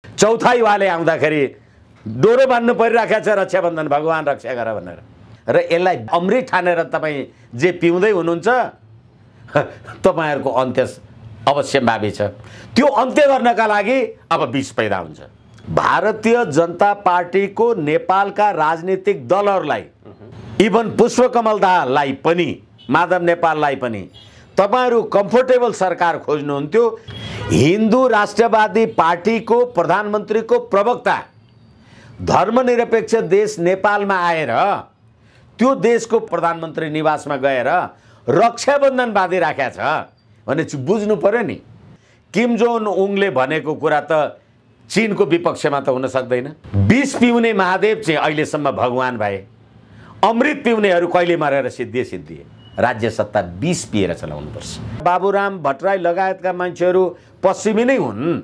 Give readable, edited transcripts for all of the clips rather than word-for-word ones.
चौथाइवाले आउँदाखेरि डोरो बान्नु परिराखेको छ रक्षाबन्धन भगवान रक्षा गर भनेर र यसलाई अमृत ठानेर तपाईँ जे पिउँदै हुनुहुन्छ तपाईँहरूको अन्त्य अवश्यम्भावी छ। त्यो अन्त्य गर्नका लागि अब विष पैदा हुन्छ। भारतीय जनता पार्टीको नेपालका राजनीतिक दलहरूलाई इभन पुष्पकमल दाहाललाई पनि माधव नेपाललाई पनि तपाईहरू कम्फर्टेबल सरकार खोज्नुहुन्थ्यो। हिन्दू राष्ट्रवादी पार्टीको प्रधानमन्त्रीको प्रवक्ता धर्मनिरपेक्ष देश नेपालमा आएर त्यो देशको प्रधानमन्त्री निवासमा गएर रक्षाबन्धन बाँधिराखेको छ भने बुझ्नु पर्यो नि। किम जोन उङले भनेको कुरा त चीनको विपक्षमा त हुन सक्दैन। विष पिउने महादेव चाहिँ अहिलेसम्म भगवान भए, अमृत पिउनेहरू कहिले मरेर सिद्धिए। राज्य सत्ता विष पिएर चलाउनुपर्छ। बाबुराम भट्टराई लगायतका मान्छेहरू पश्चिमी नै हुन्,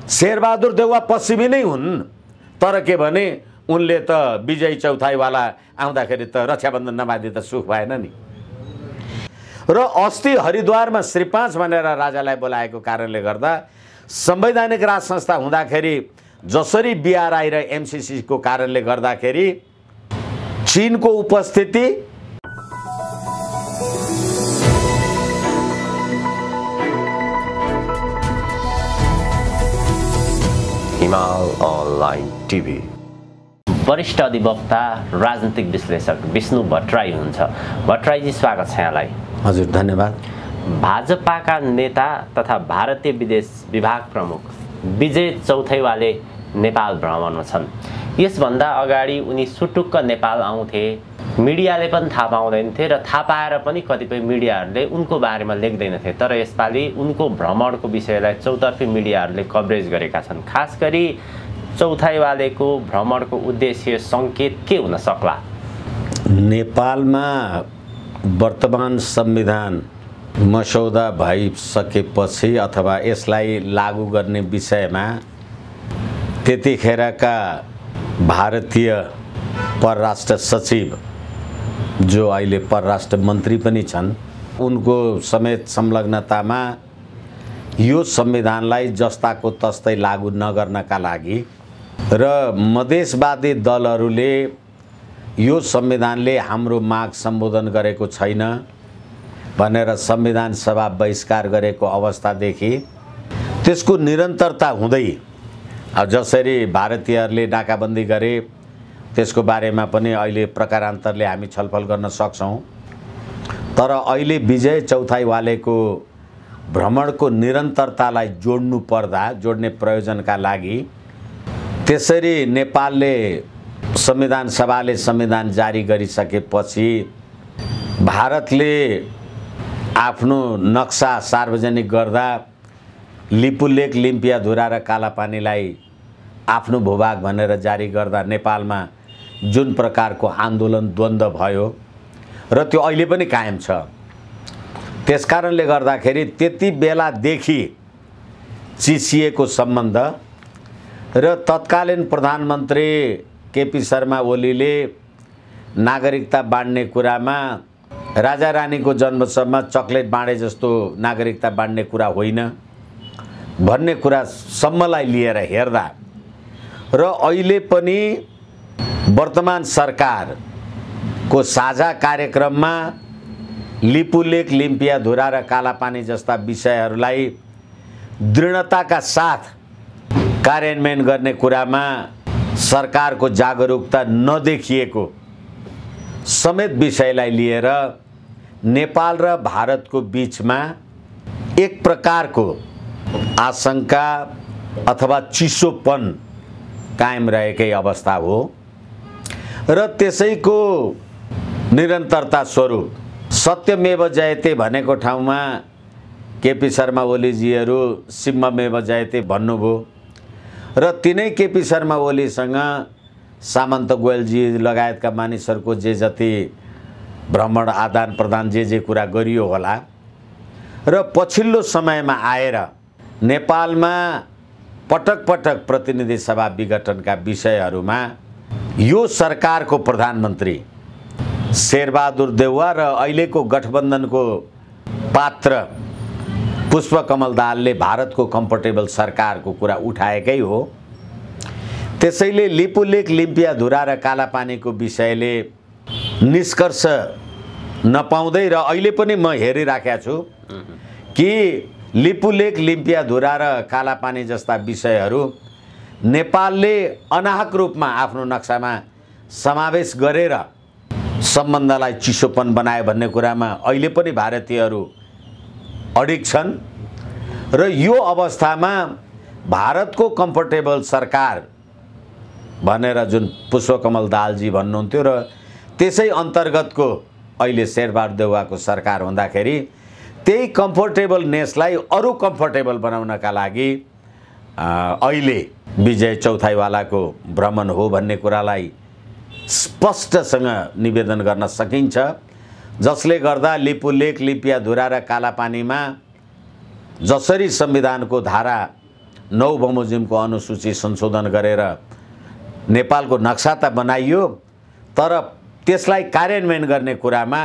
शेरबहादुर देउवा पश्चिमी नै हुन्, तर के भने उनले त विजय चौथाइवाला आउँदाखेरि त रक्षाबन्धन नबाँधि त सुख भएन नि। र अस्ति हरिद्वारमा श्री 5 भनेर राजालाई बोलाएको कारणले गर्दा संवैधानिक राज संस्था हुँदाखेरि जसरी BRI र MCC को कारणले गर्दाखेरि चीनको उपस्थिति हिमाल अनलाइन टिभी। वरिष्ठ अधिवक्ता राजनीतिक विश्लेषक विष्णु भट्टराई हुनुहुन्छ। भट्टराईजी स्वागत छ यहाँलाई। हजुर धन्यवाद। भाजपाका नेता तथा भारतीय विदेश विभाग प्रमुख विजय चौथाइवाले नेपाल भ्रमणमा छन्। यसभन्दा अगाडि उनी सुटुक्क नेपाल आउँथे, मिडियाले पनि थाहा पाउँदैनथे र थाहा पाएर पनि कतिपय मिडियाहरूले उनको बारेमा लेख्दैनथे। तर यसपालि उनको भ्रमणको विषयलाई चौतर्फी मिडियाहरूले कभरेज गरेका छन्। खास गरी चौथाइवालेको भ्रमणको उद्देश्य सङ्केत के हुन सक्ला? नेपालमा वर्तमान संविधान मसौदा भइसकेपछि अथवा यसलाई लागू गर्ने विषयमा त्यतिखेरका भारतीय परराष्ट्र सचिव जो अहिले परराष्ट्र मन्त्री पनि छन् उनको समेत संलग्नतामा यो संविधानलाई जस्ताको तस्तै लागू नगर्नका लागि र मधेसवादी दलहरूले यो संविधानले हाम्रो माग सम्बोधन गरेको छैन भनेर संविधान सभा बहिष्कार गरेको अवस्थादेखि त्यसको निरन्तरता हुँदै अब जसरी भारतीयहरूले नाकाबन्दी गरे त्यसको बारेमा पनि अहिले प्रकारान्तरले हामी छलफल गर्न सक्छौं। तर अहिले विजय चौथाइवालेको भ्रमणको निरन्तरतालाई जोड्नु पर्दा जोड्ने प्रयोजनका लागि त्यसरी नेपालले संविधान सभाले संविधान जारी गरिसकेपछि भारतले आफ्नो नक्सा सार्वजनिक गर्दा लिपुलेक, लिम्पियाधुरा र कालापानीलाई आफ्नो भूभाग भनेर जारी गर्दा नेपालमा जुन प्रकारको आन्दोलन द्वन्द्व भयो र त्यो अहिले पनि कायम छ। त्यसकारणले गर्दाखेरि त्यति बेलादेखि चिसिएको सम्बन्ध र तत्कालीन प्रधानमन्त्री केपी शर्मा ओलीले नागरिकता बाँड्ने कुरामा राजा रानीको जन्मोत्सवमा चकलेट बाँडे जस्तो नागरिकता बाँड्ने कुरा होइन भन्ने कुरा सम्मलाई लिएर हेर्दा र अहिले पनि वर्तमान सरकारको साझा कार्यक्रममा लिपुलेक, लिम्पियाधुरा र कालापानी जस्ता विषयहरूलाई दृढताका साथ कार्यान्वयन गर्ने कुरामा सरकारको जागरुकता नदेखिएको समेत विषयलाई लिएर नेपाल र भारतको बीचमा एक प्रकारको आशंका अथवा चिसोपन कायम रहेकै अवस्था हो र त्यसैको निरन्तरता स्वरूप सत्यमेव जयते भनेको ठाउँमा केपी शर्मा ओलीजीहरू सिंहमेव जयते भन्नुभयो र तिनै केपी शर्मा ओलीसँग सामन्त गोयलजी लगायतका मानिसहरूको जे जति भ्रमण आदान प्रदान जे कुरा गरियो होला र पछिल्लो समयमा आएर नेपालमा पटक पटक प्रतिनिधि सभा विघटनका विषयहरूमा यो सरकारको प्रधानमन्त्री शेरबहादुर देउवा र अहिलेको गठबन्धनको पात्र पुष्पकमल दाहालले भारतको कम्फर्टेबल सरकारको कुरा उठाएकै हो। त्यसैले लिपुलेक लिम्पियाधुरा र कालापानीको विषयले निष्कर्ष नपाउँदै र अहिले पनि म हेरिराखेको छु कि लिपुलेक लिम्पियाधुरा र कालापानी जस्ता विषयहरू नेपालले अनाहक रूपमा आफ्नो नक्सामा समावेश गरेर सम्बन्धलाई चिसोपन बनायो भन्ने कुरामा अहिले पनि भारतीयहरू अडिग छन् र यो अवस्थामा भारतको कम्फर्टेबल सरकार भनेर जुन पुष्पकमल दाहालजी भन्नुहुन्थ्यो र त्यसै अन्तर्गतको अहिले शेरबहादुर देउवाको सरकार हुँदाखेरि त्यही कम्फर्टेबलनेसलाई अरू कम्फर्टेबल बनाउनका लागि अहिले विजय चौथाईवालाको भ्रमण हो भन्ने कुरालाई स्पष्टसँग निवेदन गर्न सकिन्छ, जसले गर्दा लिपुलेक लिम्पियाधुरा र कालापानीमा जसरी संविधानको धारा 9 बमोजिमको अनुसूची संशोधन गरेर नेपालको नक्सा त बनाइयो, तर त्यसलाई कार्यान्वयन गर्ने कुरामा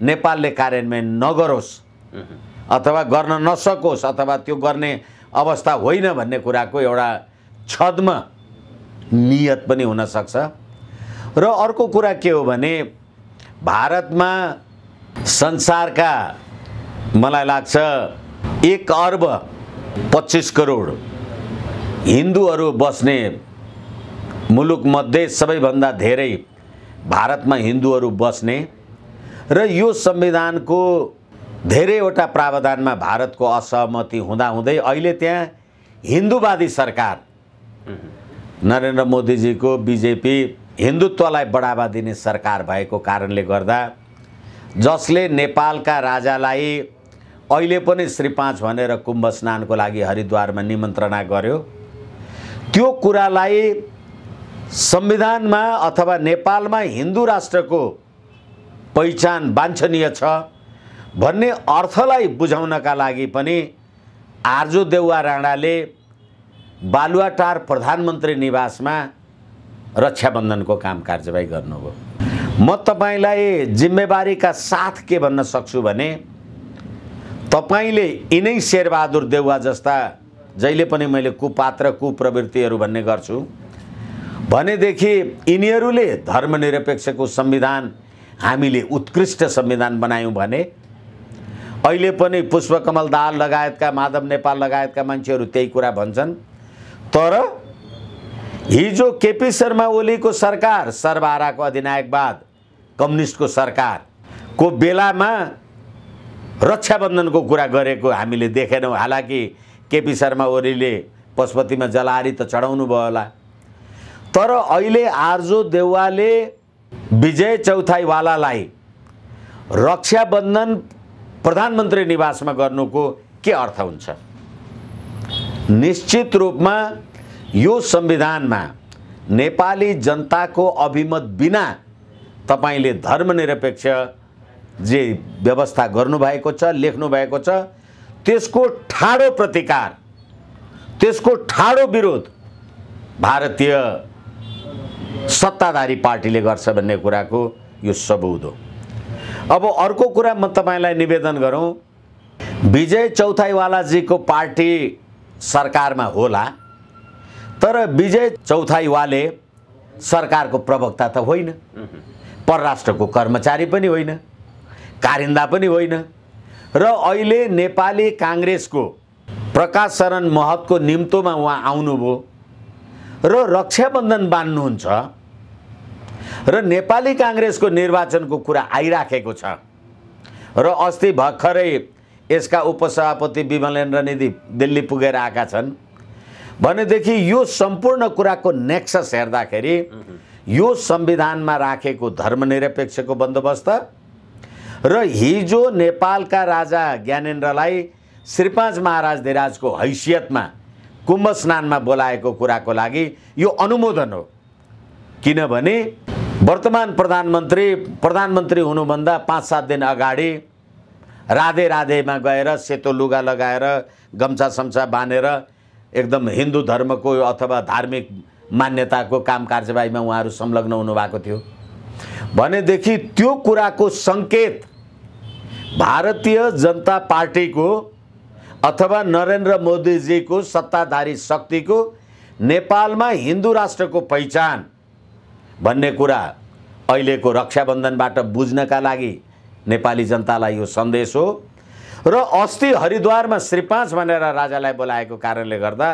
नेपालले कार्यान्वयन नगरोस् अथवा गर्न नसकोस् अथवा त्यो गर्ने अवस्था होइन भन्ने कुराको एउटा छद्म नियत पनि हुन सक्छ। र अर्को कुरा के हो भने भारतमा संसारका मलाई लाग्छ 1 अर्ब 25 करोड हिन्दूहरू बस्ने मुलुकमध्ये सबैभन्दा धेरै भारतमा हिन्दूहरू बस्ने र यो संविधानको धेरैवटा प्रावधानमा भारतको असहमति हुँदाहुँदै अहिले त्यहाँ हिन्दूवादी सरकार नरेन्द्र मोदीजीको बीजेपी हिन्दुत्वलाई बढावा दिने सरकार भएको कारणले गर्दा जसले नेपालका राजालाई अहिले पनि श्री 5 भनेर कुम्भ स्नानको लागि हरिद्वारमा निमन्त्रणा गर्यो, त्यो कुरालाई संविधानमा अथवा नेपालमा हिन्दू राष्ट्रको पहिचान वाञ्छनीय छ भन्ने अर्थलाई बुझाउनका लागि पनि आर्जो देउवा राणाले बालुवाटार प्रधानमन्त्री निवासमा रक्षाबन्धनको काम कारबाही गर्नुभयो। म तपाईलाई जिम्मेवारीका साथ के भन्न सक्छु भने तपाईले यिनै शेरबहादुर देउवा जस्ता जहिले पनि मैले कुपात्र कुप्रवृत्तिहरू भन्ने गर्छु भनेदेखि यिनीहरूले धर्मनिरपेक्षको संविधान हामीले उत्कृष्ट संविधान बनायौं भने अहिले पनि पुष्पकमल दाहाल लगायतका माधव नेपाल लगायतका मान्छेहरू त्यही कुरा भन्छन्। तर हिजो केपी शर्मा ओलीको सरकार सर्वहाराको अधिनायकवाद कम्युनिस्टको सरकारको बेलामा रक्षाबन्धनको कुरा गरेको हामीले देखेनौं। हालाकि केपी शर्मा ओलीले पशुपतिमा जलहारी त चढाउनु भयो होला, तर अहिले आर्जो देउवाले विजय चौथाईवालालाई रक्षाबन्धन प्रधानमन्त्री निवासमा गर्नुको के अर्थ हुन्छ? निश्चित रूपमा यो संविधानमा नेपाली जनताको अभिमत बिना तपाईले धर्मनिरपेक्ष जे व्यवस्था गर्नुभएको छ लेख्नु भएको छ त्यसको ठाडो प्रतिकार त्यसको ठाडो विरोध भारतीय सत्ताधारी पार्टीले गर्छ भन्ने कुराको यो सबूत हो। अब अर्को कुरा म तपाईलाई निवेदन गरौं, विजय चौथाईवालाजीको पार्टी सरकारमा होला, तर विजय चौथाईवाले सरकारको प्रवक्ता त होइन, परराष्ट्रको कर्मचारी पनि होइन, कारिन्दा पनि होइन र अहिले नेपाली कांग्रेसको प्रकाश शरण महतको निम्तोमा उहाँ आउनुभयो र रक्षाबन्धन बान्नुहुन्छ र नेपाली कांग्रेसको निर्वाचनको कुरा आइराखेको छ र अस्ति भर्खरै यसका उपसभापति विमलेन्द्र निधि दिल्ली पुगेर आएका छन् भनेदेखि यो सम्पूर्ण कुराको नेक्सस हेर्दाखेरि यो संविधानमा राखेको धर्मनिरपेक्षको बन्दोबस्त र हिजो नेपालका राजा ज्ञानेन्द्रलाई श्री 5 महाराज धिराजको हैसियतमा कुम्भ स्नानमा बोलाएको कुराको लागि यो अनुमोदन हो। किनभने वर्तमान प्रधानमन्त्री हुनुभन्दा 5-7 दिन अगाडि राधे राधेमा गएर सेतो लुगा लगाएर गम्छा सम्छा बानेर एकदम हिन्दू धर्मको अथवा धार्मिक मान्यताको काम कारबाहीमा उहाँहरू संलग्न हुनुभएको थियो भनेदेखि त्यो कुराको संकेत भारतीय जनता पार्टीको अथवा नरेन्द्र मोदीजीको सत्ताधारी शक्तिको नेपालमा हिन्दू राष्ट्रको पहिचान भन्ने कुरा अहिलेको रक्षाबन्धनबाट बुझ्नका लागि नेपाली जनतालाई यो सन्देश हो। र अस्ति हरिद्वारमा श्री 5 भनेर राजालाई बोलाएको कारणले गर्दा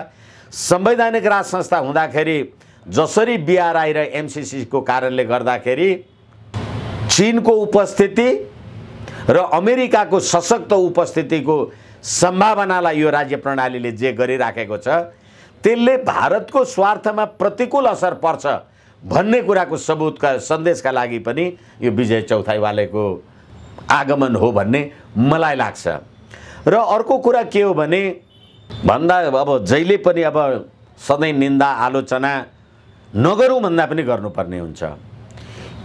संवैधानिक राज संस्था हुँदाखेरि जसरी BRI र MCC को कारणले गर्दाखेरि चीनको उपस्थिति र अमेरिकाको सशक्त उपस्थितिको सम्भावनालाई यो राज्य प्रणालीले जे गरिराखेको छ त्यसले भारतको स्वार्थमा प्रतिकूल असर पर्छ भन्ने कुराको सबूतका सन्देशका लागि पनि यो विजय चौथाइवालेको आगमन हो भन्ने मलाई लाग्छ। र अर्को कुरा के हो भने भन्दा अब जहिले पनि अब सधैँ निन्दा आलोचना नगरौँ भन्दा पनि गर्नुपर्ने हुन्छ।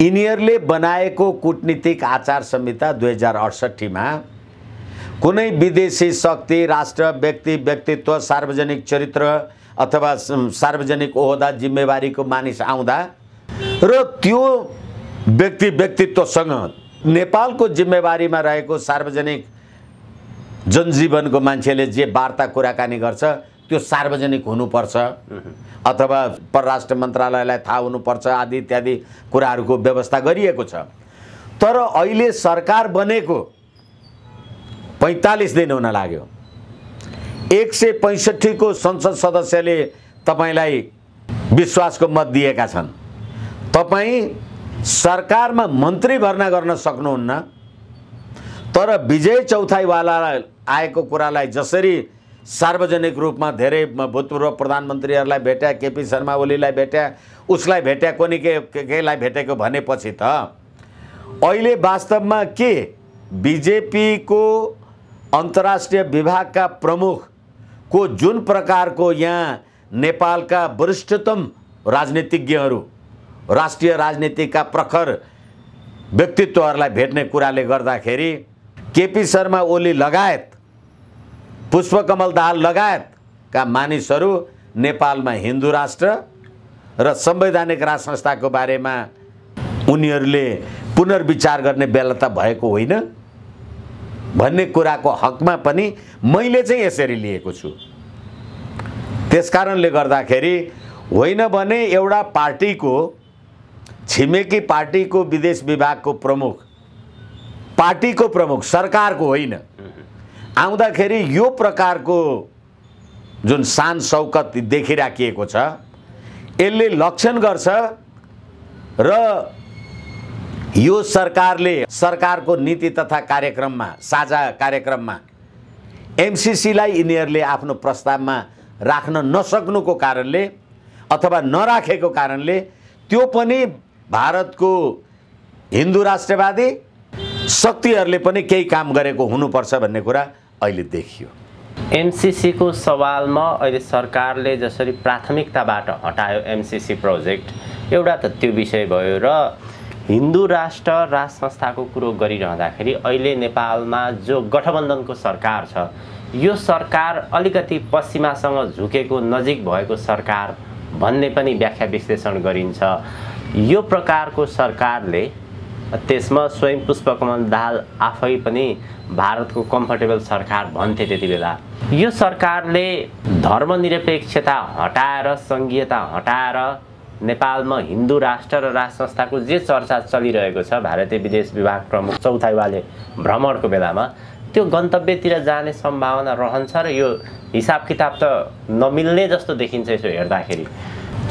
यिनीहरूले बनाएको कूटनीतिक आचार संहिता 2068 मा कुनै विदेशी शक्ति राष्ट्र व्यक्ति व्यक्तित्व सार्वजनिक चरित्र अथवा सार्वजनिक ओहदा जिम्मेवारीको मानिस आउँदा र त्यो व्यक्ति व्यक्तित्वसँग नेपालको जिम्मेवारीमा रहेको सार्वजनिक जनजीवनको मान्छेले जे वार्ता कुराकानी गर्छ त्यो सार्वजनिक हुनुपर्छ अथवा परराष्ट्र मन्त्रालयलाई थाहा हुनुपर्छ आदि इत्यादि कुराहरूको व्यवस्था गरिएको छ। तर अहिले सरकार बनेको 45 दिन हुन लाग्यो। 165 को संसद सदस्यले तपाईलाई विश्वासको मत दिएका छन्। तपाई सरकारमा मन्त्री भर्ना गर्न सक्नुहुन्न। तर विजय चौथाइवाला आएको कुरालाई जसरी सार्वजनिक रूपमा धेरै भूतपूर्व प्रधानमन्त्रीहरूलाई भेट्या, केपी शर्मा ओलीलाई भेट्या, उसलाई भेट्या, कोनी केलाई भेटेको भनेपछि त अहिले वास्तवमा के बीजेपी को अन्तर्राष्ट्रिय विभागका प्रमुख को जुन प्रकारको यहाँ नेपालका वरिष्ठतम राजनीतिज्ञहरू राष्ट्रिय राजनीतिका प्रखर व्यक्तित्वहरूलाई भेट्ने कुराले गर्दाखेरि केपी शर्मा ओली लगायत पुष्पकमल दाहाल लगायतका मानिसहरू नेपालमा हिन्दू राष्ट्र र संवैधानिक राज संस्थाको बारेमा उनीहरूले पुनर्विचार गर्ने बेला त भएको होइन भन्ने कुराको हकमा पनि मैले चाहिँ यसरी लिएको छु। त्यसकारणले गर्दाखेरि होइन भने एउटा पार्टीको छिमेकी पार्टीको विदेश विभागको प्रमुख पार्टीको प्रमुख सरकारको होइन आउँदाखेरि यो प्रकारको जुन शान शौकत देखिराखिएको छ यसले लक्षण गर्छ र यो सरकारले सरकारको नीति तथा कार्यक्रममा साझा कार्यक्रममा एमसीसीलाई यिनीहरूले आफ्नो प्रस्तावमा राख्न नसक्नुको कारणले अथवा नराखेको कारणले त्यो पनि भारतको हिन्दू राष्ट्रवादी शक्तिहरूले पनि केही काम गरेको हुनुपर्छ भन्ने कुरा अहिले देखियो। एमसीसी को सवालमा अहिले सरकारले जसरी प्राथमिकताबाट हटायो एमसीसी प्रोजेक्ट एउटा त त्यो विषय भयो र हिन्दू राष्ट्र राज संस्थाको कुरो गरिरहँदाखेरि अहिले नेपालमा जो गठबन्धनको सरकार छ यो सरकार अलिकति पश्चिमासँग झुकेको नजिक भएको सरकार भन्ने पनि व्याख्या विश्लेषण गरिन्छ। यो प्रकारको सरकारले त्यसमा स्वयं पुष्पकमल दाहाल आफै पनि भारतको कम्फर्टेबल सरकार भन्थे त्यति बेला। यो सरकारले धर्मनिरपेक्षता हटाएर संघीयता हटाएर नेपालमा हिन्दू राष्ट्र र राज संस्थाको जे चर्चा चलिरहेको छ भारतीय विदेश विभाग प्रमुख चौथाइवाले भ्रमणको बेलामा त्यो गन्तव्यतिर जाने सम्भावना रहन्छ र यो हिसाब किताब त नमिल्ने जस्तो देखिन्छ। यसो हेर्दाखेरि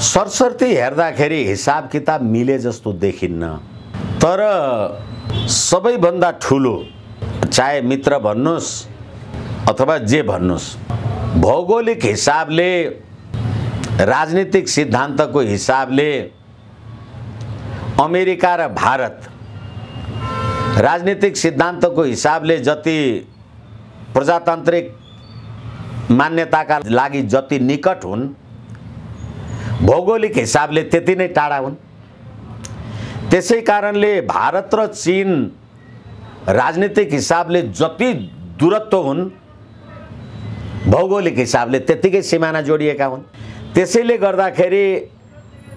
सरसर्ती हेर्दाखेरि हिसाब किताब मिले जस्तो देखिन्न। तर सबैभन्दा ठुलो चाहे मित्र भन्नुस् अथवा जे भन्नुस् भौगोलिक हिसाबले राजनीतिक सिद्धान्तको हिसाबले अमेरिका र भारत राजनीतिक सिद्धान्तको हिसाबले जति प्रजातान्त्रिक मान्यताका लागि जति निकट हुन् भौगोलिक हिसाबले त्यति नै टाढा हुन्। त्यसै कारणले भारत र चीन राजनीतिक हिसाबले जति दूरत्व हुन् भौगोलिक हिसाबले त्यतिकै सिमाना जोडिएका हुन्। त्यसैले गर्दाखेरि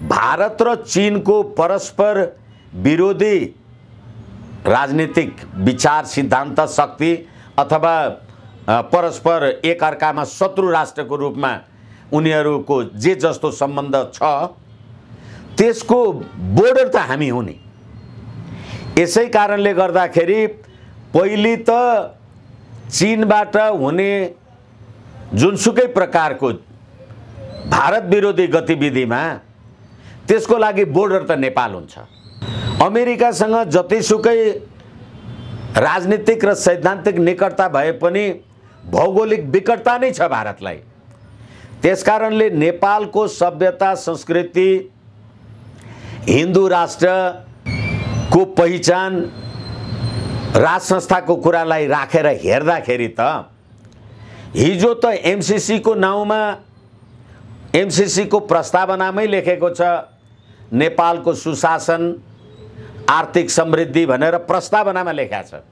भारत र चीनको परस्पर विरोधी राजनीतिक विचार सिद्धान्त शक्ति अथवा परस्पर एकअर्कामा शत्रु राष्ट्रको रूपमा उनीहरूको जे जस्तो सम्बन्ध छ त्यसको बोर्डर त हामी हुने। यसै कारणले गर्दाखेरि पहिले त चीनबाट हुने जुनसुकै प्रकारको भारत विरोधी गतिविधिमा त्यसको लागि बोर्डर त नेपाल हुन्छ। अमेरिकासँग जतिसुकै राजनीतिक र सैद्धान्तिक निकटता भए पनि भौगोलिक विकटता नै छ भारतलाई। त्यसकारणले नेपालको सभ्यता संस्कृति हिन्दू राष्ट्रको पहिचान राज संस्थाको कुरालाई राखेर हेर्दाखेरि त हिजो त एमसीसी को नाउँमा एमसीसी को प्रस्तावनामै लेखेको छ नेपालको सुशासन आर्थिक समृद्धि भनेर प्रस्तावनामा लेखेको छ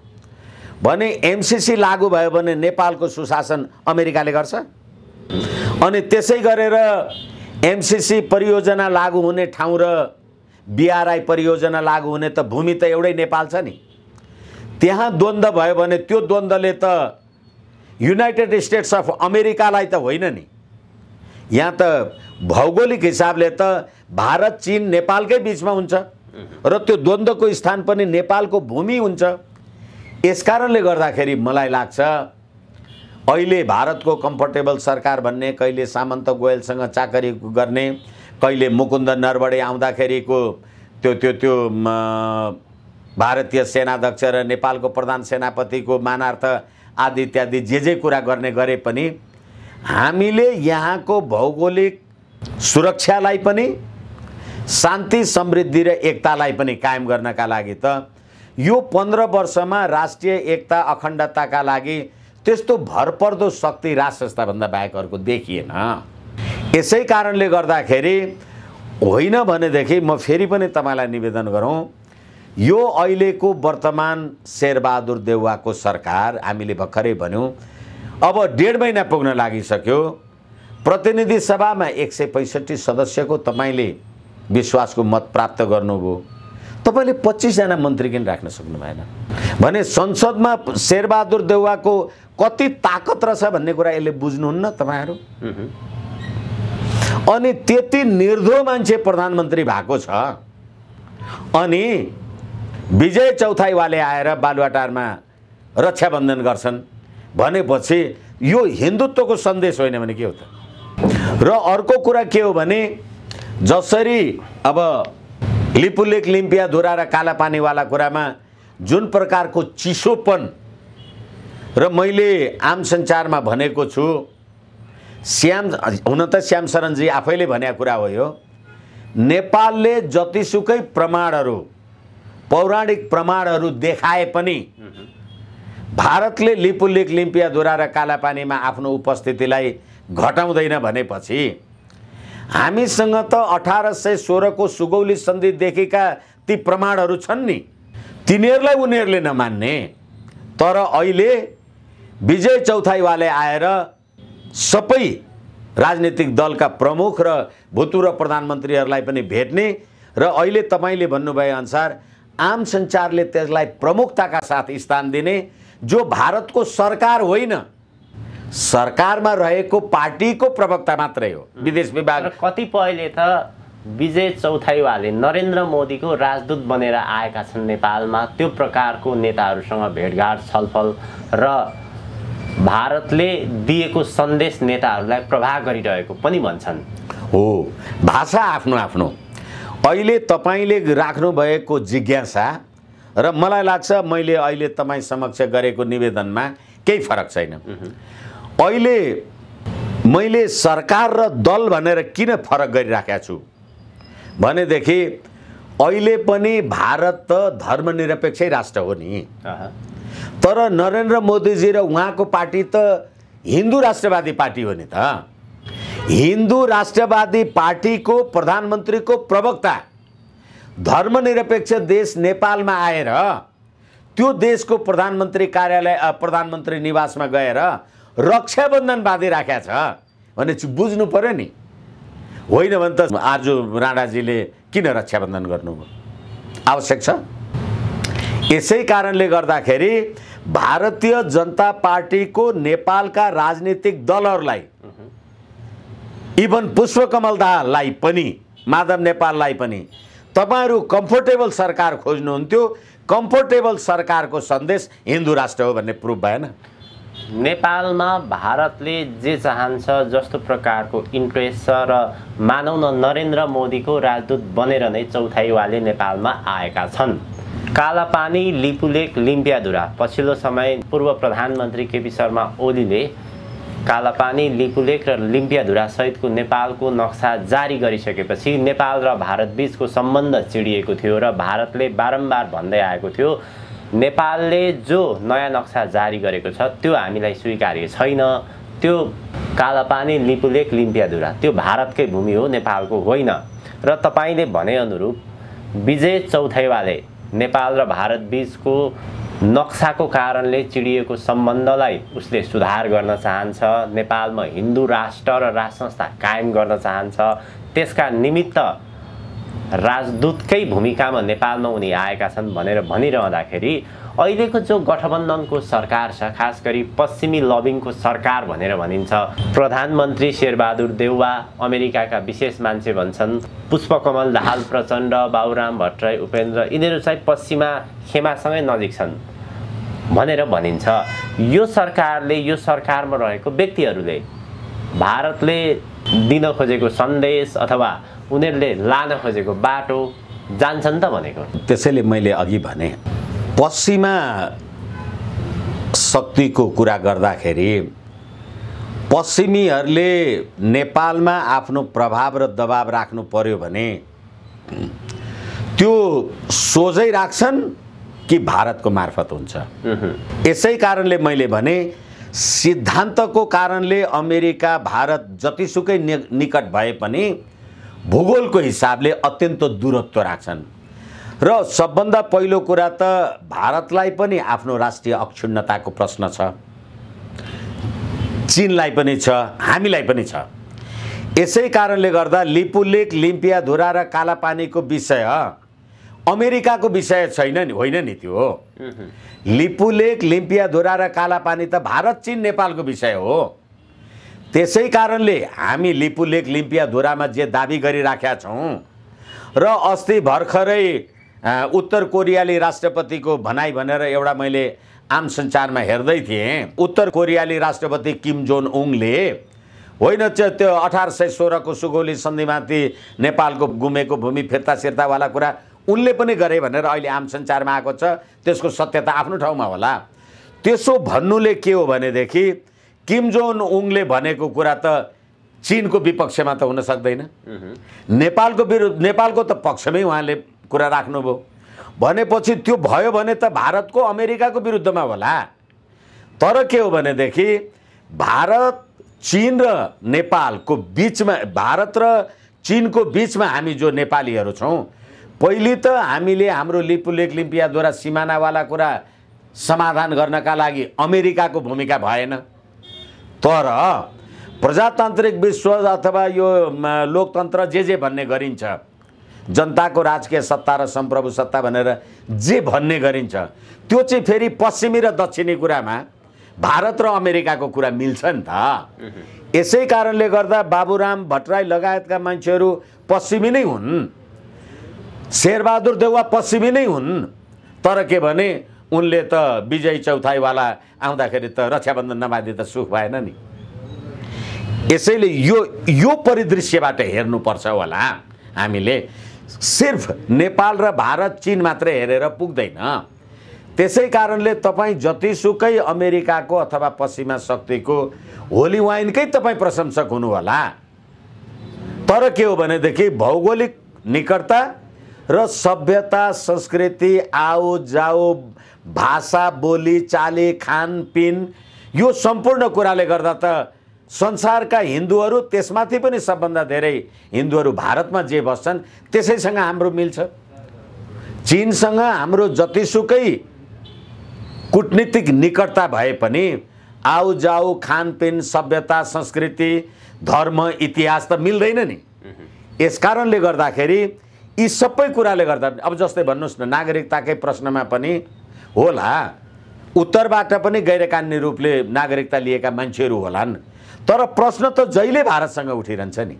भने एमसीसी लागू भयो भने नेपालको सुशासन अमेरिकाले गर्छ। अनि त्यसै गरेर एमसीसी परियोजना लागू हुने ठाउँ र बीआरआई परियोजना लागू हुने त भूमि त एउटै नेपाल छ नि। त्यहाँ द्वन्द्व भयो भने त्यो द्वन्द्वले त युनाइटेड स्टेट्स अफ अमेरिकालाई त होइन नि। यहाँ त भौगोलिक हिसाबले त भारत चीन नेपालकै बीचमा हुन्छ र त्यो द्वन्द्वको स्थान पनि नेपालको भूमि हुन्छ। यसकारणले गर्दाखेरि मलाई लाग्छ अहिले भारतको कम्फर्टेबल सरकार भन्ने, कहिले सामन्त गोयलसँग चाकरी गर्ने, कहिले मुकुन्द नरवडे आउँदाखेरिको त्यो भारतीय सेनाध्यक्ष र नेपालको प्रधान सेनापतिको मानार्थ आदि इत्यादि जे कुरा गर्ने गरे पनि हामीले यहाँको भौगोलिक सुरक्षालाई पनि शान्ति समृद्धि र एकतालाई पनि कायम गर्नका लागि त यो 15 वर्षमा राष्ट्रिय एकता अखण्डताका लागि त्यस्तो भरपर्दो शक्ति राज संस्थाभन्दा बाहेक अर्को देखिएन। यसै कारणले गर्दाखेरि होइन भनेदेखि म फेरि पनि तपाईँलाई निवेदन गरौँ, यो अहिलेको वर्तमान शेरबहादुर देउवाको सरकार हामीले भर्खरै भन्यौँ अब 1.5 महिना पुग्न लागिसक्यो। प्रतिनिधि सभामा 165 सदस्यको तपाईँले विश्वासको मत प्राप्त गर्नुभयो, तपाईँले 25 जना मन्त्री किन राख्न सक्नु भएन भने संसदमा शेरबहादुर देउवाको कति ताकत रहेछ भन्ने कुरा यसले बुझ्नुहुन्न तपाईहरु। अनि त्यति निर्धो मान्छे प्रधानमन्त्री भएको छ अनि विजय चौथाईवाले आएर बालुवाटारमा रक्षाबन्धन गर्छन् भनेपछि यो हिन्दुत्वको सन्देश होइन भने के हो त। र अर्को कुरा के हो भने जसरी अब लिपुलेक लिम्पिया धुरा र कालापानीवाला कुरामा जुन प्रकारको चिसोपन र मैले आम सञ्चारमा भनेको छु, हुन त श्याम शरणजी आफैले भनेको कुरा हो यो, नेपालले जतिसुकै प्रमाणहरू पौराणिक प्रमाणहरू देखाए पनि भारतले लिपुलेक लिम्पिया धुरा र कालापानीमा आफ्नो उपस्थितिलाई घटाउँदैन भनेपछि हामीसँग त 1816 को सुगौली सन्धि देखेका ती प्रमाणहरू छन् नि, तिनीहरूलाई उनीहरूले नमान्ने। तर अहिले विजय चौथाईवाले आएर सबै राजनीतिक दलका प्रमुख र भूतपूर्व प्रधानमन्त्रीहरूलाई पनि भेट्ने र अहिले तपाईले भन्नुभए अनुसार आम सञ्चारले त्यसलाई प्रमुखताका साथ स्थान दिने, जो भारतको सरकार होइन सरकारमा रहेको पार्टीको प्रवक्ता मात्रै हो। विदेश विभाग कतिपयले त विजय चौथाईवाले नरेन्द्र मोदीको राजदूत बनेर आएका छन् नेपालमा, त्यो प्रकारको नेताहरूसँग भेटघाट छलफल र भारतले दिएको सन्देश नेताहरूलाई प्रभाव गरिरहेको पनि भन्छन्। हो, भाषा आफ्नो आफ्नो। अहिले तपाईले राख्नु भएको जिज्ञासा र मलाई लाग्छ मैले अहिले तपाई समक्ष गरेको निवेदनमा केही फरक छैन। अहिले मैले सरकार र दल भनेर किन फरक गरिराखेको छु भनेदेखि अहिले पनि भारत त धर्मनिरपेक्षै राष्ट्र हो नि, तर नरेन्द्र मोदीजी र उहाँको पार्टी त हिन्दू राष्ट्रवादी पार्टी हो नि त। हिन्दू राष्ट्रवादी पार्टीको प्रधानमन्त्रीको प्रवक्ता धर्मनिरपेक्ष देश नेपालमा आएर त्यो देशको प्रधानमन्त्री कार्यालय प्रधानमन्त्री निवासमा गएर रक्षाबन्धन बाँधिराखेको छ भने बुझ्नु पर्यो नि। होइन भने त आर्जु राणाजीले किन रक्षाबन्धन गर्नुभयो, आवश्यक छ। यसै कारणले गर्दाखेरि भारतीय जनता पार्टीको नेपालका राजनीतिक दलहरूलाई इभन पुष्पकमल दाहाललाई पनि माधव नेपाललाई पनि तपाईहरु कम्फर्टेबल सरकार खोज्नुहुन्थ्यो, कम्फर्टेबल सरकारको सन्देश हिन्दू राष्ट्र हो भन्ने प्रुफ भएन। नेपालमा भारतले जे चाहन्छ जस्तो प्रकारको इन्ट्रेस्ट छ र मानौ न नरेन्द्र मोदीको राजदूत बनेर नै चौथाइवाले नेपालमा आएका छन्। कालापानी, लिपुलेक, लिम्पियाधुरा पछिल्लो समय पूर्व प्रधानमन्त्री केपी शर्मा ओलीले कालापानी, लिपुलेक र लिम्पियाधुरा सहितको नेपालको नक्सा जारी गरिसकेपछि नेपाल र भारत बीचको सम्बन्ध चिडिएको थियो र भारतले बारम्बार भन्दै आएको थियो नेपालले जो नयाँ नक्सा जारी गरेको छ त्यो हामीलाई स्वीकार्य छैन, त्यो कालापानी, लिपुलेक, लिम्पियाधुरा त्यो भारतकै भूमि हो, नेपालको होइन। र तपाईले भने अनुरूप विजय चौथाइवाले नेपाल र भारत बीचको नक्साको कारणले चिडिएको सम्बन्धलाई उसले सुधार गर्न चाहन्छ, नेपालमा हिन्दू राष्ट्र र राज संस्था कायम गर्न चाहन्छ। त्यसका निमित्त राजदूतकै भूमिकामा नेपालमा उनी आएका छन् भनेर भनिरहँदाखेरि अहिलेको जो गठबन्धनको सरकार छ, खास गरी पश्चिमी लबिङको सरकार भनेर भनिन्छ, प्रधानमन्त्री शेरबहादुर देउवा अमेरिकाका विशेष मान्छे भन्छन्, पुष्पकमल दाहाल प्रचण्ड, बाबुराम भट्टराई, उपेन्द्र यिनीहरू चाहिँ पश्चिमा खेमासँगै नजिक छन् भनेर भनिन्छ। यो सरकारले, यो सरकारमा रहेको व्यक्तिहरूले भारतले दिन खोजेको सन्देश अथवा उनीहरूले लान खोजेको बाटो जान्छन् त भनेको। त्यसैले मैले अघि भने पश्चिमा शक्तिको कुरा गर्दाखेरि पश्चिमीहरूले नेपालमा आफ्नो प्रभाव र दबाब राख्नु पर्यो भने त्यो सोझै राख्छन् कि भारतको मार्फत हुन्छ। यसै कारणले मैले भने सिद्धान्तको कारणले अमेरिका भारत जतिसुकै निकट भए पनि भूगोलको हिसाबले अत्यन्त दूरत्व राख्छन् र सबभन्दा पहिलो कुरा त भारतलाई पनि आफ्नो राष्ट्रिय अक्षुण्णताको प्रश्न छ, चीनलाई पनि छ, हामीलाई पनि छ। यसै कारणले गर्दा लिपुलेक, लिम्पियाधुरा र कालापानीको विषय अमेरिकाको विषय छैन नि, होइन नि त्यो। लिपुलेक, लिम्पियाधुरा र कालापानी त भारत, चीन, नेपालको विषय हो। त्यसै कारणले हामी लिपुलेक, लिम्पियाधुरामा जे दाबी गरिराखेका छौँ र अस्ति भर्खरै उत्तर कोरियाली राष्ट्रपतिको भनाइ भनेर एउटा मैले आम सञ्चारमा हेर्दै थिएँ। उत्तर कोरियाली राष्ट्रपति किम जोन उङले होइन त्यो 1816 को सुगौली सन्धिमाथि नेपालको गुमेको भूमि फिर्ता सिर्तावाला कुरा उनले पनि गरे भनेर अहिले आम सञ्चारमा आएको छ। त्यसको सत्यता आफ्नो ठाउँमा होला। त्यसो भन्नुले के हो भनेदेखि किम जोन उङले भनेको कुरा त चीनको विपक्षमा त हुन सक्दैन, नेपालको त पक्षमै उहाँले कुरा राख्नुभयो भनेपछि त्यो भयो भने त भारतको अमेरिकाको विरुद्धमा होला। तर के हो भनेदेखि भारत, चीन र नेपालको बीचमा, भारत र चीनको बीचमा हामी जो नेपालीहरू छौँ, पहिले त हामीले हाम्रो लिपुलेक, लिम्पियाधुरा सिमानावाला कुरा समाधान गर्नका लागि अमेरिकाको भूमिका भएन। तर प्रजातान्त्रिक विश्व अथवा यो लोकतन्त्र जे भन्ने गरिन्छ, जनताको राजकीय सत्ता र सम्प्रभु सत्ता भनेर जे भन्ने गरिन्छ, त्यो चाहिँ फेरि पश्चिमी र दक्षिणी कुरामा भारत र अमेरिकाको कुरा मिल्छ नि त। यसै कारणले गर्दा बाबुराम भट्टराई लगायतका मान्छेहरू पश्चिमी नै हुन्, शेरबहादुर देउवा पश्चिमी नै हुन्। तर के भने उनले त विजय चौथाइवाला आउँदाखेरि त रक्षाबन्धन नबाँधी त सुख भएन नि। यसैले यो परिदृश्यबाट हेर्नुपर्छ होला हामीले। सिर्फ नेपाल र भारत, चीन मात्रै हेरेर पुग्दैन। त्यसै कारणले तपाईँ जतिसुकै अमेरिकाको अथवा पश्चिमा शक्तिको होली वाइनकै तपाईँ प्रशंसक हुनु होला, तर के हो भनेदेखि भौगोलिक निकटता र सभ्यता, संस्कृति, आओ जाओ, भाषा, बोली, चाली, खानपिन, यो सम्पूर्ण कुराले गर्दा त संसारका हिन्दूहरू, त्यसमाथि पनि सबभन्दा धेरै हिन्दूहरू भारतमा जे बस्छन् त्यसैसँग हाम्रो मिल्छ। चीनसँग हाम्रो जतिसुकै कूटनीतिक निकटता भए पनि आउ जाऊ, खानपिन, सभ्यता, संस्कृति, धर्म, इतिहास त मिल्दैन नि। यस कारणले गर्दाखेरि यी सबै कुराले गर्दा अब जस्तै भन्नुहोस् न, नागरिकताकै प्रश्नमा पनि होला उत्तरबाट पनि गैरकानुनी रूपले नागरिकता लिएका मान्छेहरू होलान्। तर प्रश्न त जहिले भारतसँग उठिरहन्छ नि।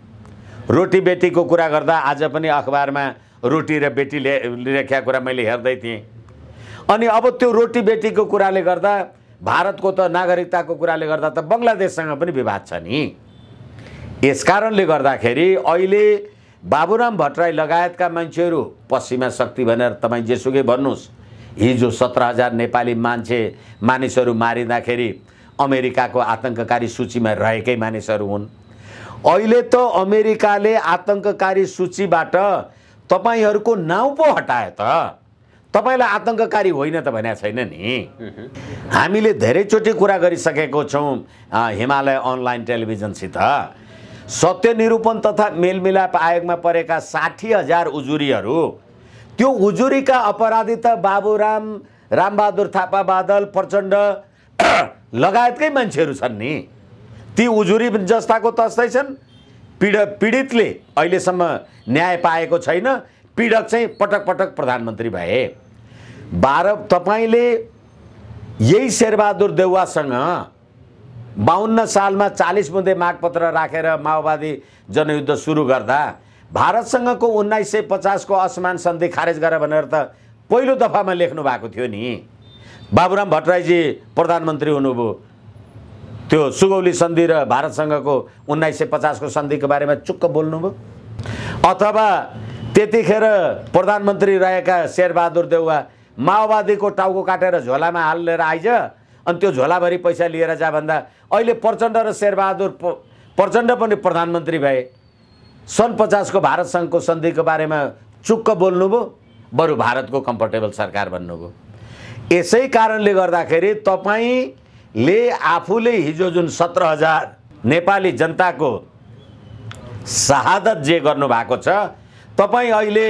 रोटी बेटीको कुरा गर्दा आज पनि अखबारमा रोटी र बेटी लेखेका कुरा मैले हेर्दै थिएँ। अनि अब त्यो रोटी बेटीको कुराले गर्दा भारतको त नागरिकताको कुराले गर्दा त बङ्गलादेशसँग पनि विवाद छ नि। यसकारणले गर्दाखेरि अहिले बाबुराम भट्टराई लगायतका मान्छेहरू पश्चिमा शक्ति भनेर तपाईँ जेसुकै भन्नुहोस्, हिजो 17,000 नेपाली मानिसहरू मारिँदाखेरि अमेरिकाको आतङ्ककारी सूचीमा रहेकै मानिसहरू हुन्। अहिले त अमेरिकाले आतङ्ककारी सूचीबाट तपाईँहरूको नाउँ पो हटाए त। तपाईँलाई आतङ्ककारी होइन त भनेको छैन नि। हामीले धेरैचोटि कुरा गरिसकेको छौँ हिमालय अनलाइन टेलिभिजनसित। सत्य निरूपण तथा मेलमिलाप आयोगमा परेका 60,000 उजुरीहरू, त्यो उजुरीका अपराधी त बाबुराम, रामबहादुर थापा बादल, प्रचण्ड लगायतकै मान्छेहरू छन् नि। ती उजुरी जस्ताको तस्तै छन्। पीडितले अहिलेसम्म न्याय पाएको छैन, पीडक चाहिँ पटक पटक प्रधानमन्त्री भए। तपाईँले यही शेरबहादुर देउवासँग 52 सालमा 40 बुँदे मागपत्र राखेर माओवादी जनयुद्ध सुरु गर्दा भारतसँगको 1950 को असमान सन्धि खारेज गर भनेर त पहिलो दफामा लेख्नु भएको थियो नि। बाबुराम भट्टराईजी प्रधानमन्त्री हुनुभयो, त्यो सुगौली सन्धि र भारतसँगको 1950 को सन्धिको बारेमा चुक्क बोल्नुभयो। अथवा त्यतिखेर प्रधानमन्त्री रहेका शेरबहादुर देउवा माओवादीको टाउको काटेर झोलामा हालेर आइज, अनि त्यो झोलाभरि पैसा लिएर जा भन्दा अहिले प्रचण्ड र शेरबहादुर प्रचण्ड पनि प्रधानमन्त्री भए। सन् 50 को भारतसँगको सन्धिको बारेमा चुक्क बोल्नुभयो, बरु भारतको कम्फर्टेबल सरकार भन्नुभयो। यसै कारणले गर्दाखेरि तपाईँले आफूले हिजो जुन 17,000 नेपाली जनताको शहादत जे गर्नुभएको छ, तपाईँ अहिले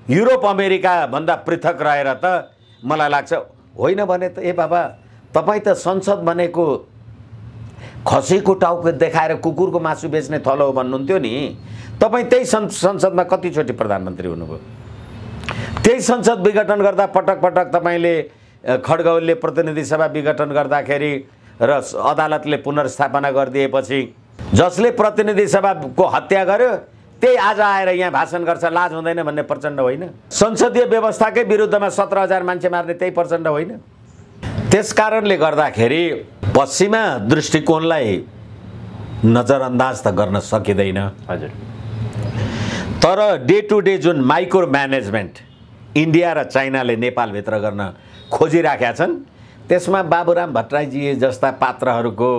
युरोप अमेरिका भन्दा पृथक रहेर त मलाई लाग्छ होइन भने त ए बाबा तपाईँ त संसद भनेको खसीको टाउको देखाएर कुकुरको मासु बेच्ने थलो हो भन्नुहुन्थ्यो नि। तपाईँ त्यही संसदमा कतिचोटि प्रधानमन्त्री हुनुभयो। त्यही संसद विघटन गर्दा पटक पटक तपाईँले खड्गौलले प्रतिनिधि सभा विघटन गर्दाखेरि र अदालतले पुनर्स्थापना गरिदिएपछि जसले प्रतिनिधि सभाको हत्या गर्यो त्यही आज आएर यहाँ भाषण गर्छ, लाज हुँदैन भन्ने प्रचण्ड होइन? संसदीय व्यवस्थाकै विरुद्धमा 17,000 मान्छे मार्ने त्यही प्रचण्ड होइन? त्यसकारणले गर्दाखेरि पश्चिमा दृष्टिकोणलाई नजरअन्दाज त गर्न सकिँदैन। हजुर। तर डे टु डे जुन माइक्रो म्यानेजमेन्ट इन्डिया र चाइनाले नेपालभित्र गर्न खोजिराखेका छन्, त्यसमा बाबुराम भट्टराईजी जस्ता पात्रहरूको,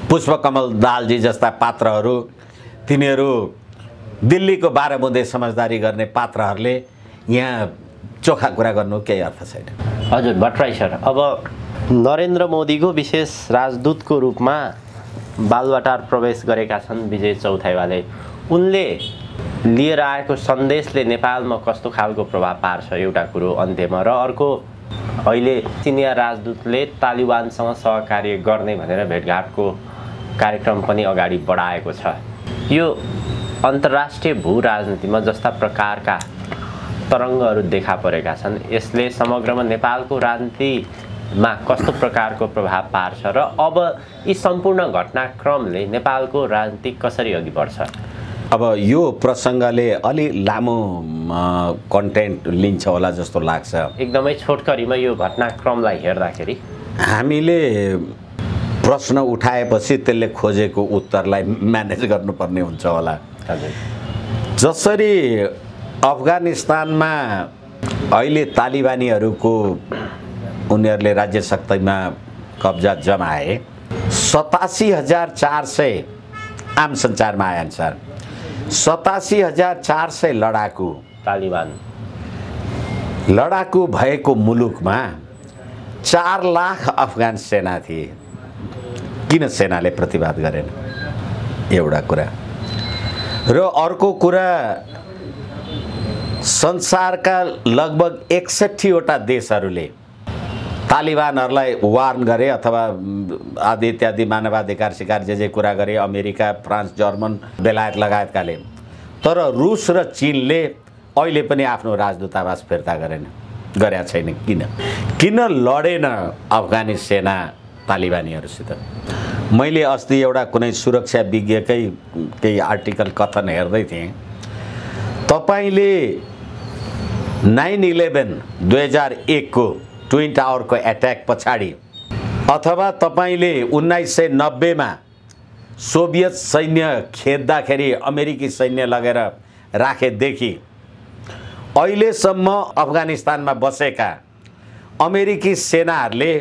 पुष्पकमल दाहालजी जस्ता पात्रहरू, तिनीहरू दिल्लीको 12 बुँदे समझदारी गर्ने पात्रहरूले यहाँ चोखा कुरा गर्नु केही अर्थ छैन। हजुर भट्टराई सर, अब नरेन्द्र मोदीको विशेष राजदूतको रूपमा बालुवाटार प्रवेश गरेका छन् विजय चौथाइवाले। उनले लिएर आएको सन्देशले नेपालमा कस्तो खालको प्रभाव पार्छ एउटा कुरो अन्त्यमा, र अर्को अहिले सिनियर राजदूतले तालिबानसँग सहकार्य गर्ने भनेर भेटघाटको कार्यक्रम पनि अगाडि बढाएको छ। यो अन्तर्राष्ट्रिय भू राजनीतिमा जस्ता प्रकारका तरङ्गहरू देखा परेका छन्, यसले समग्रमा नेपालको राजनीतिमा कस्तो प्रकारको प्रभाव पार्छ र अब यी सम्पूर्ण घटनाक्रमले नेपालको राजनीति कसरी अघि बढ्छ? अब यो प्रसङ्गले अलि लामो कन्टेन्ट लिन्छ होला जस्तो लाग्छ। एकदमै छोटकरीमा यो घटनाक्रमलाई हेर्दाखेरि हामीले प्रश्न उठाएपछि त्यसले खोजेको उत्तरलाई म्यानेज गर्नुपर्ने हुन्छ होला। जसरी अफगानिस्तानमा अहिले तालिबानीहरूको उनीहरूले राज्य शक्तिमा कब्जा जमाए, 87,400 आम सञ्चारमा आएअनुसार 87,400 लडाकु तालिबान लडाकु भएको मुलुकमा 4 लाख अफगान सेना थिए। किन सेनाले प्रतिवाद गरेन? एउटा कुरा। र अर्को कुरा, संसारका लगभग 61 वटा देशहरूले तालिबानहरूलाई वार्न गरे अथवा आदि इत्यादि मानवाधिकार शिकार जे कुरा गरे, अमेरिका, फ्रान्स, जर्मन, बेलायत लगायतकाले। तर रुस र चीनले अहिले पनि आफ्नो राजदूतावास फिर्ता गरेन। गरेका छैन। किन लडेन अफगानी सेना तालिबानीहरूसित? मैले अस्ति एउटा कुनै सुरक्षा विज्ञकै केही आर्टिकल कथन हेर्दै थिएँ। तपाईले 9/11 2001 को ट्विन टावरको एट्याक पछाडि अथवा तपाईले 1990 मा सोभियत सैन्य खेद्दाखेरि अमेरिकी सैन्य लगेर राखेदेखि अहिलेसम्म अफगानिस्तानमा बसेका अमेरिकी सेनाहरूले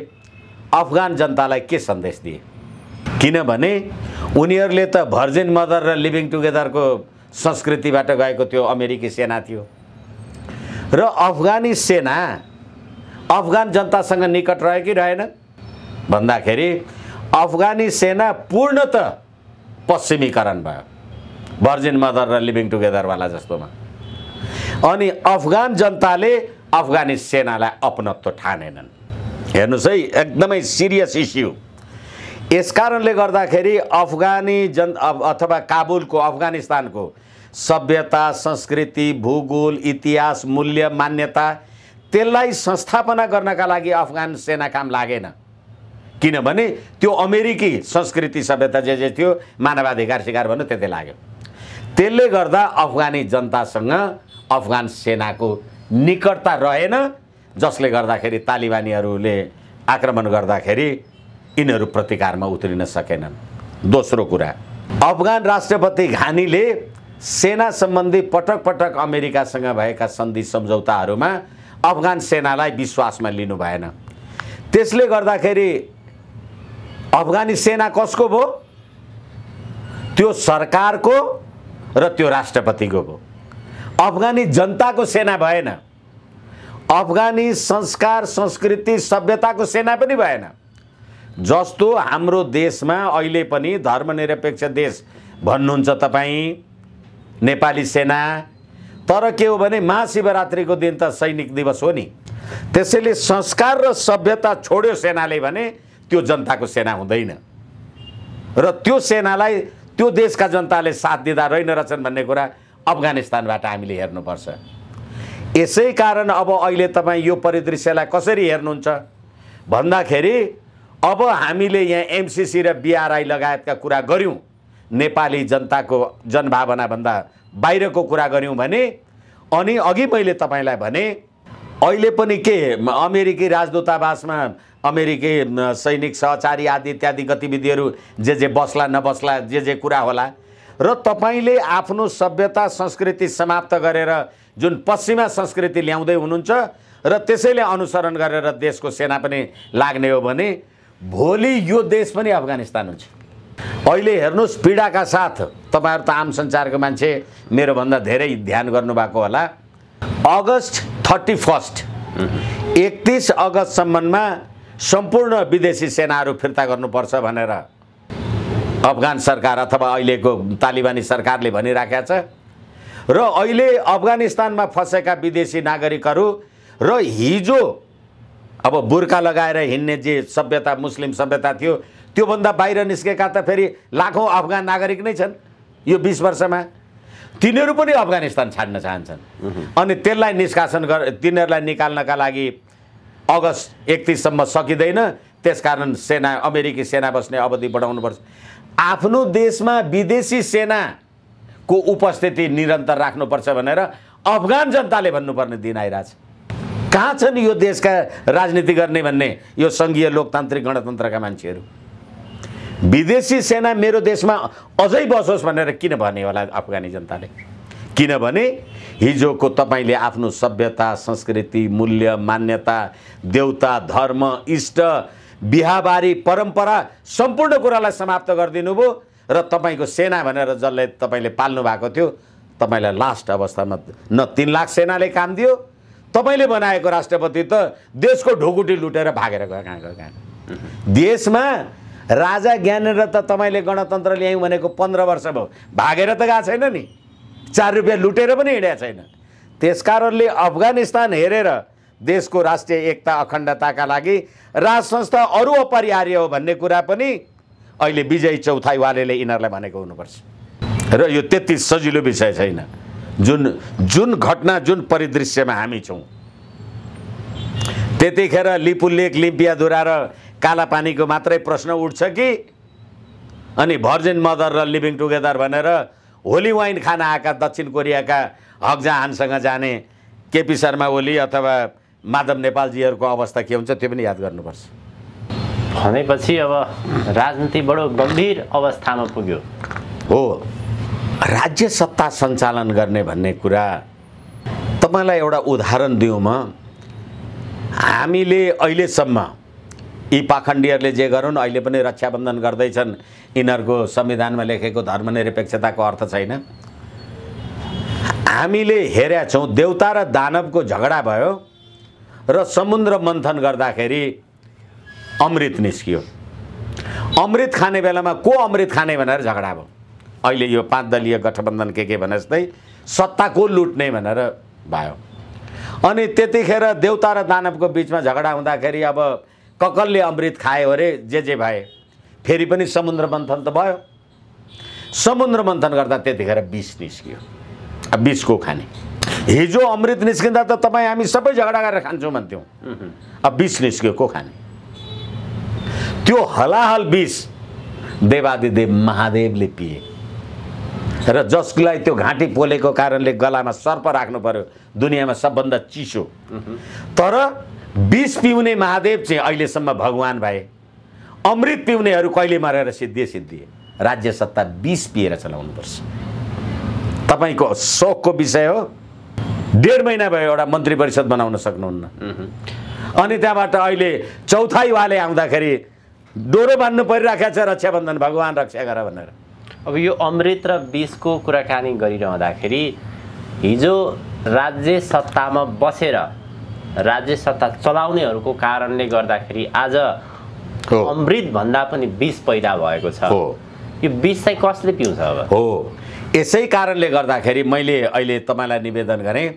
अफगान जनतालाई के सन्देश दिए? किनभने उनीहरूले त भर्जिन मदर र लिभिङ टुगेदरको संस्कृतिबाट गएको त्यो अमेरिकी सेना थियो र अफगानी सेना अफगान जनतासँग निकट रह्यो कि रहेन भन्दाखेरि अफगानी सेना पूर्णतः पश्चिमीकरण भयो, भर्जिन मदर र लिभिङ टुगेदरवाला जस्तोमा। अनि अफगान जनताले अफगानी सेनालाई अपनत्व ठानेनन्। हेर्नुस् है, एकदमै सिरियस इस्यु। यस कारणले गर्दाखेरि अफगानी अथवा काबुलको अफगानिस्तानको सभ्यता, संस्कृति, भूगोल, इतिहास, मूल्य, मान्यता त्यसलाई संस्थापना गर्नका लागि अफगान सेना काम लागेन। किनभने त्यो अमेरिकी संस्कृति सभ्यता जे थियो, मानवाधिकार शिकार भन्नु त्यतै लाग्यो। त्यसले गर्दा अफगानी जनतासँग अफगान सेनाको निकटता रहेन, जसले गर्दाखेरि तालिबानीहरूले आक्रमण गर्दाखेरि यिनीहरू प्रतिकारमा उत्रिन सकेनन्। दोस्रो कुरा, अफगान राष्ट्रपति घानीले सेना सम्बन्धी पटक पटक अमेरिकासँग भएका सन्धि सम्झौताहरूमा अफगान सेनालाई विश्वासमा लिनु भएन। त्यसले गर्दाखेरि अफगानी सेना कसको भयो? त्यो सरकारको र त्यो राष्ट्रपतिको भयो। अफगानी जनताको सेना भएन। अफगानी संस्कार, संस्कृति, सभ्यताको सेना पनि भएन। जस्तो हाम्रो देशमा अहिले पनि धर्मनिरपेक्ष देश भन्नुहुन्छ तपाईँ, नेपाली सेना, तर के हो भने महाशिवरात्रिको दिन त सैनिक दिवस हो नि। त्यसैले संस्कार र सभ्यता छोड्यो सेनाले भने त्यो जनताको सेना हुँदैन र त्यो सेनालाई त्यो देशका जनताले साथ दिँदा रहेन रहेछन् भन्ने कुरा अफगानिस्तानबाट हामीले हेर्नुपर्छ। यसै कारण अब अहिले तपाईँ यो परिदृश्यलाई कसरी हेर्नुहुन्छ भन्दाखेरि अब हामीले यहाँ एमसीसी र बीआरआई लगायतका कुरा गर्यौँ, नेपाली जनताको जनभावनाभन्दा बाहिरको कुरा गर्यौँ भने, अनि अघि मैले तपाईँलाई भने अहिले पनि के अमेरिकी राजदूतावासमा अमेरिकी सैनिक सहचारी आदि इत्यादि गतिविधिहरू जे बस्ला नबस्ला जे कुरा होला र तपाईँले आफ्नो सभ्यता संस्कृति समाप्त गरेर जुन पश्चिमा संस्कृति ल्याउँदै हुनुहुन्छ र त्यसैले अनुसरण गरेर देशको सेना पनि लाग्ने हो भने भोलि यो देश पनि अफगानिस्तान हुन्छ। अहिले हेर्नुहोस्, पीडाका साथ तपाईहरु त आम संसारको मान्छे मेरो भन्दा धेरै ध्यान गर्नुभएको होला। अगस्त 31 31 अगस्तसम्ममा सम्पूर्ण विदेशी सेनाहरू फिर्ता गर्नुपर्छ भनेर अफगान सरकार अथवा अहिलेको तालिबानी सरकारले भनिराखेको छ र अहिले अफगानिस्तानमा फसेका विदेशी नागरिकहरू र हिजो अब बुर्का लगाएर हिँड्ने जे सभ्यता मुस्लिम सभ्यता थियो त्योभन्दा बाहिर निस्केका त फेरि लाखौं अफगान नागरिक नै छन् यो 20 वर्षमा। तिनीहरू पनि अफगानिस्तान छाड्न चाहन्छन् अनि त्यसलाई निष्कासन तिनीहरूलाई निकाल्नका लागि अगस्त 31 सम्म सकिँदैन। त्यसकारण सेना अमेरिकी सेना बस्ने अवधि बढाउनुपर्छ। आफ्नो देशमा विदेशी सेनाको उपस्थिति निरन्तर राख्नुपर्छ भनेर अफगान जनताले भन्नुपर्ने दिन आइरहेछ। कहाँ छन् यो देशका राजनीति गर्ने भन्ने यो संघीय लोकतान्त्रिक गणतन्त्रका मान्छेहरू? विदेशी सेना मेरो देशमा अझै बसोस् भनेर किन भने होला अफगानी जनताले? किनभने हिजोको तपाईले आफ्नो सभ्यता संस्कृति मूल्य मान्यता देवता धर्म इष्ट बिहाबारी परम्परा सम्पूर्ण कुरालाई समाप्त गरिदिनु भयो र तपाईको सेना भनेर जसले तपाईले पाल्नु भएको थियो तपाईलाई लास्ट अवस्थामा न 3 लाख सेनाले काम दियो। तपाईले बनाएको राष्ट्रपति त देशको ढोकुटी लुटेर भागेर गयो कहाँ। देशमा राजा ज्ञानेन्द्र त तपाईले गणतन्त्र ल्यायौं भनेको 15 वर्ष भयो, भागेर त गएको छैन नि, 4 रुपैयाँ लुटेर पनि हिँडेको छैन। त्यसकारणले अफगानिस्तान हेरेर देशको राष्ट्रिय एकता अखण्डताका लागि राज संस्था अरु अपरिहार्य हो भन्ने कुरा पनि अहिले विजय चौथाइवालेले यिनीहरूलाई भनेको हुनुपर्छ र यो त्यति सजिलो विषय छैन। जुन घटना जुन परिदृश्यमा हामी छौं त्यतिखेर लिपुलेक लिम्पियाधुरा र कालापानीको मात्रै प्रश्न उठ्छ कि अनि भर्जिन मदर र लिभिङ टुगेदर भनेर होली वाइन खान आएका दक्षिण कोरियाका हकजाहानसँग जाने केपी शर्मा ओली अथवा माधव नेपालजीहरूको अवस्था के हुन्छ त्यो पनि याद गर्नुपर्छ। भनेपछि अब राजनीति बडो गम्भीर अवस्थामा पुग्यो। हो, राज्य सत्ता सञ्चालन गर्ने भन्ने कुरा तपाईँलाई एउटा उदाहरण दिउँ म। हामीले अहिलेसम्म यी पाखण्डीहरूले जे गरून् अहिले पनि रक्षाबन्धन गर्दैछन्, यिनीहरूको संविधानमा लेखेको धर्मनिरपेक्षताको अर्थ छैन। हामीले हेरेका छौँ देवता र दानवको झगडा भयो र समुद्र मन्थन गर्दाखेरि अमृत निस्कियो। अमृत खाने बेलामा को अमृत खाने भनेर झगडा भयो। अहिले यो 5 दलीय गठबन्धन के भने जस्तै सत्ता को लुट्ने भनेर भयो। अनि त्यतिखेर देवता र दानवको बिचमा झगडा हुँदाखेरि अब ककलले अमृत खायो अरे जे भए, फेरि पनि समुद्र मन्थन त भयो। समुद्र मन्थन गर्दा त्यतिखेर विष निस्कियो। अब विष को खाने? हिजो अमृत निस्किँदा त तपाईँ हामी सबै झगडा गरेर खान्छौँ भन्थ्यौँ। अब विष निस्क्यो, को खाने? त्यो हलाहल विष देवादिदेव महादेवले पिए र जसलाई त्यो घाँटी पोलेको कारणले गलामा सर्प राख्नु पर्यो, दुनियाँमा सबभन्दा चिसो। तर विष पिउने महादेव चाहिँ अहिलेसम्म भगवान भए। अमृत पिउनेहरू कहिले मरेर सिद्धिए। राज्य सत्ता विष पिएर चलाउनुपर्छ। तपाईँको शोकको विषय हो। 1.5 महिना भयो एउटा मन्त्री परिषद बनाउन सक्नुहुन्न। अनि त्यहाँबाट अहिले चौथाइवाले आउँदाखेरि डोरो बान्नु परिराखेको छ रक्षाबन्धन भगवान रक्षा गर भनेर। अब यो अमृत र विषको कुराकानी गरिरहँदाखेरि हिजो राज्य सत्तामा बसेर राज्य सत्ता चलाउनेहरूको कारणले गर्दाखेरि आज अमृत भन्दा पनि विष पैदा भएको छ। यो विष चाहिँ कसले पिउँछ अब? हो, यसै कारणले गर्दाखेरि मैले अहिले तपाईँलाई निवेदन गरेँ,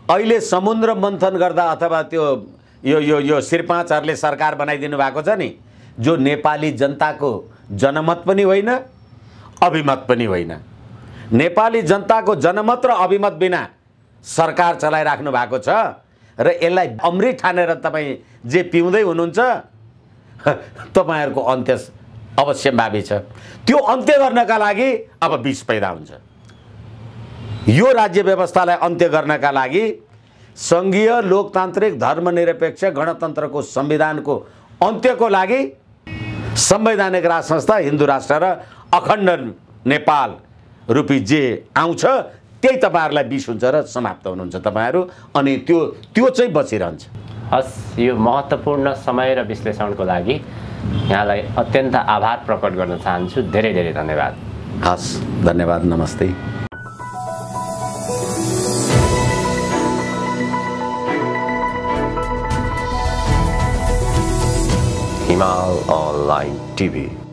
अहिले समुद्र मन्थन गर्दा अथवा त्यो यो शिरपाँचहरूले सरकार बनाइदिनु भएको छ नि, जो नेपाली जनताको जनमत पनि होइन, अभिमत पनि होइन। नेपाली जनताको जनमत र अभिमत बिना सरकार चलाइराख्नु भएको छ र यसलाई अमृत ठानेर तपाईँ जे पिउँदै हुनुहुन्छ तपाईँहरूको अन्त्य अवश्यम्भावी छ। त्यो अन्त्य गर्नका लागि अब विष पैदा हुन्छ। यो राज्य व्यवस्थालाई अन्त्य गर्नका लागि सङ्घीय लोकतान्त्रिक धर्मनिरपेक्ष गणतन्त्रको संविधानको अन्त्यको लागि संवैधानिक राज संस्था, हिन्दू राष्ट्र र अखण्ड नेपाल रूपी जे आउँछ त्यही तपाईँहरूलाई विष हुन्छ र समाप्त हुनुहुन्छ तपाईँहरू। अनि त्यो चाहिँ बचिरहन्छ। हस्, यो महत्त्वपूर्ण समय र विश्लेषणको लागि यहाँलाई अत्यन्त आभार प्रकट गर्न चाहन्छु। धेरै धेरै धन्यवाद। हस्, धन्यवाद, नमस्ते। हिमाल ऑनलाइन टीवी।